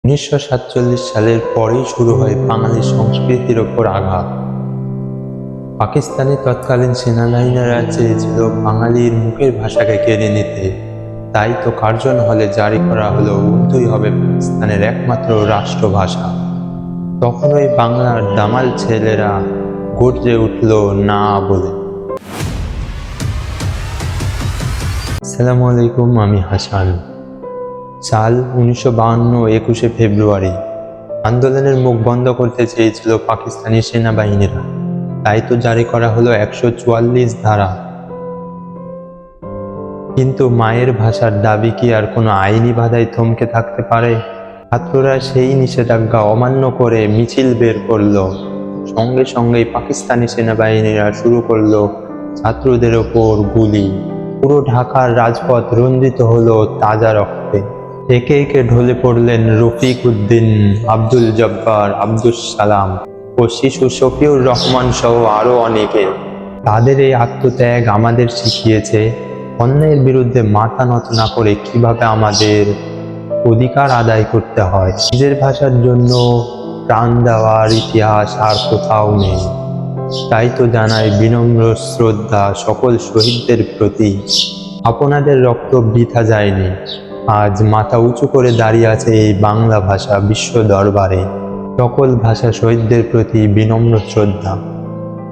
1947 সালের পরেই শুরু হয় বাঙালি সংস্কৃতির ওপর আঘাত। পাকিস্তানি তৎকালীন সেনাবাহিনীরা চেয়েছিল বাঙালির মুখের ভাষাকে কেড়ে নিতে, তাই তো কার্জন হলে জারি করা হলো উর্দুই হবে পাকিস্তানের একমাত্র রাষ্ট্রভাষা। তখন ওই বাংলার দামাল ছেলেরা গর্জে উঠল না বলে। আসসালামু আলাইকুম, আমি হাসান। সাল 1952, 21শে ফেব্রুয়ারি। আন্দোলনের মুখ বন্ধ করতে চেয়েছিল পাকিস্তানি সেনাবাহিনীরা, তাই তো জারি করা হলো 144 ধারা। কিন্তু মায়ের ভাষার দাবি কি আর কোনো আইনি বাধায় থমকে থাকতে পারে? ছাত্ররা সেই নিষেধাজ্ঞা অমান্য করে মিছিল বের করলো। সঙ্গে সঙ্গেই পাকিস্তানি সেনাবাহিনীরা শুরু করলো ছাত্রদের ওপর গুলি। পুরো ঢাকার রাজপথ রঞ্জিত হলো তাজা রক্তে। একে একে ঢলে পড়লেন রফিক উদ্দিন, আব্দুল জব্বার, আব্দুস সালাম ও শিশু শফিউর রহমান সহ আরো অনেকে। তাদের এই আত্মত্যাগ আমাদের শিখিয়েছে অন্যায়ের বিরুদ্ধে মাথা নত না করে কিভাবে আমাদের অধিকার আদায় করতে হয়। নিজের ভাষার জন্য প্রাণ দেওয়ার ইতিহাস আর কোথাও নেই। তাই তো জানাই বিনম্র শ্রদ্ধা সকল শহীদদের প্রতি। আপনাদের রক্ত বৃথা যায়নি। আজ মাথা উঁচু করে দাঁড়িয়ে আছে এই বাংলা ভাষা বিশ্ব দরবারে। সকল ভাষা শহীদদের প্রতি বিনম্র শ্রদ্ধা।